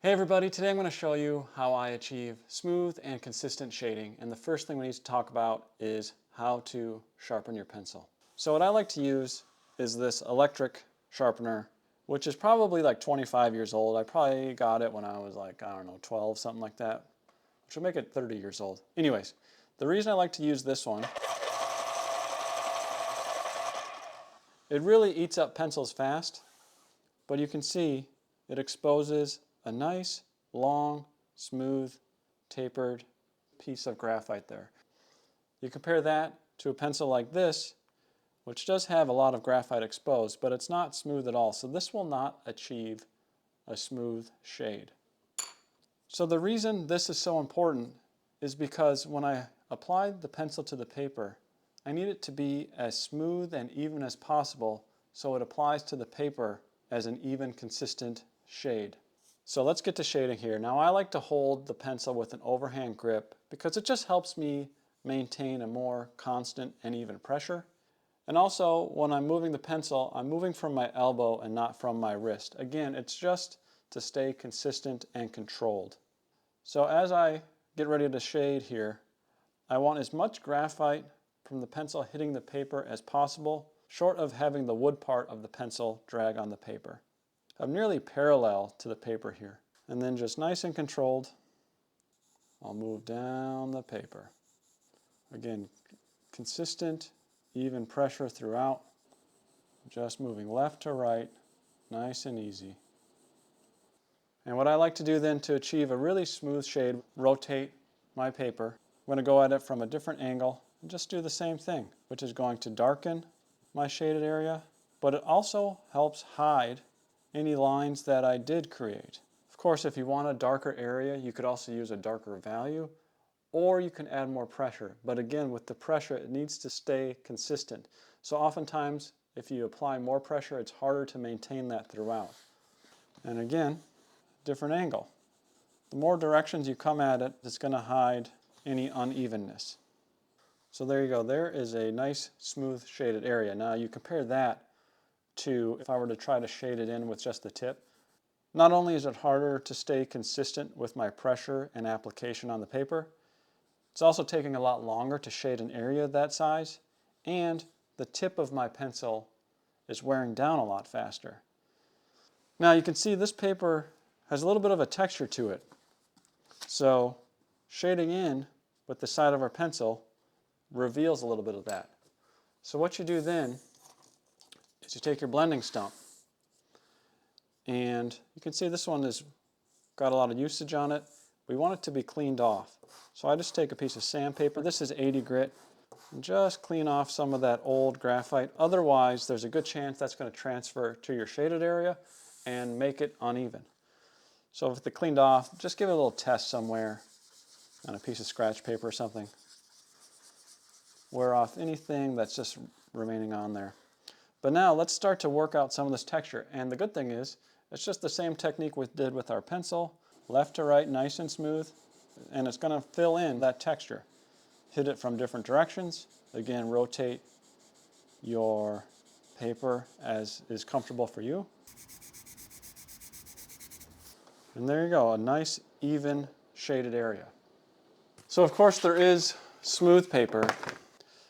Hey everybody, today I'm going to show you how I achieve smooth and consistent shading, and the first thing we need to talk about is how to sharpen your pencil. So what I like to use is this electric sharpener, which is probably like 25 years old. I probably got it when I was like, I don't know, 12, something like that, which would make it 30 years old. Anyways, the reason I like to use this one, it really eats up pencils fast, but you can see it exposes a nice, long, smooth, tapered piece of graphite there. You compare that to a pencil like this, which does have a lot of graphite exposed, but it's not smooth at all, so this will not achieve a smooth shade. So the reason this is so important is because when I apply the pencil to the paper, I need it to be as smooth and even as possible so it applies to the paper as an even, consistent shade. So let's get to shading here. Now I like to hold the pencil with an overhand grip because it just helps me maintain a more constant and even pressure. And also when I'm moving the pencil, I'm moving from my elbow and not from my wrist. Again, it's just to stay consistent and controlled. So as I get ready to shade here, I want as much graphite from the pencil hitting the paper as possible, short of having the wood part of the pencil drag on the paper. I'm nearly parallel to the paper here. And then just nice and controlled, I'll move down the paper. Again, consistent, even pressure throughout, just moving left to right, nice and easy. And what I like to do then to achieve a really smooth shade, rotate my paper. I'm going to go at it from a different angle and just do the same thing, which is going to darken my shaded area, but it also helps hide any lines that I did create. Of course, if you want a darker area, you could also use a darker value, or you can add more pressure. But again, with the pressure, it needs to stay consistent. So oftentimes, if you apply more pressure, it's harder to maintain that throughout. And again, different angle. The more directions you come at it, it's going to hide any unevenness. So there you go. There is a nice, smooth, shaded area. Now you compare that to if I were to try to shade it in with just the tip. Not only is it harder to stay consistent with my pressure and application on the paper, it's also taking a lot longer to shade an area that size, and the tip of my pencil is wearing down a lot faster. Now you can see this paper has a little bit of a texture to it. So shading in with the side of our pencil reveals a little bit of that. So what you do then is you take your blending stump, and you can see this one has got a lot of usage on it. We want it to be cleaned off. So I just take a piece of sandpaper, this is 80 grit, and just clean off some of that old graphite. Otherwise, there's a good chance that's going to transfer to your shaded area and make it uneven. So with it cleaned off, just give it a little test somewhere on a piece of scratch paper or something. Wear off anything that's just remaining on there. But now let's start to work out some of this texture. And the good thing is, it's just the same technique we did with our pencil, left to right, nice and smooth, and it's going to fill in that texture. Hit it from different directions. Again, rotate your paper as is comfortable for you. And there you go, a nice, even, shaded area. So of course there is smooth paper,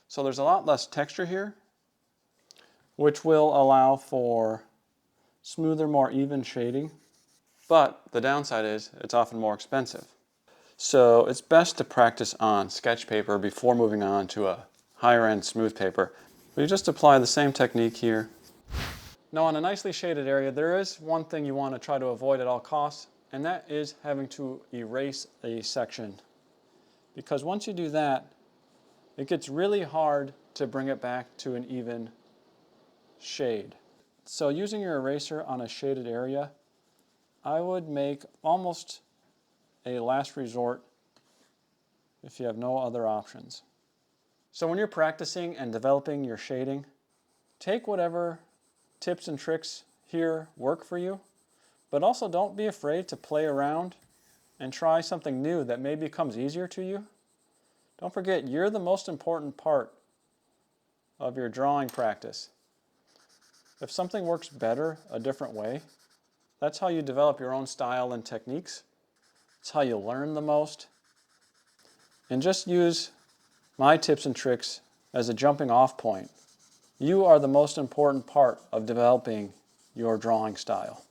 so there's a lot less texture here, which will allow for smoother, more even shading. But the downside is it's often more expensive. So it's best to practice on sketch paper before moving on to a higher end smooth paper. We just apply the same technique here. Now on a nicely shaded area, there is one thing you want to try to avoid at all costs, and that is having to erase a section. Because once you do that, it gets really hard to bring it back to an even shade. So using your eraser on a shaded area, I would make almost a last resort if you have no other options. So when you're practicing and developing your shading, take whatever tips and tricks here work for you, but also don't be afraid to play around and try something new that maybe comes easier to you. Don't forget, you're the most important part of your drawing practice. If something works better a different way, That's how you develop your own style and techniques. It's how you learn the most. And just use my tips and tricks as a jumping off point. You are the most important part of developing your drawing style.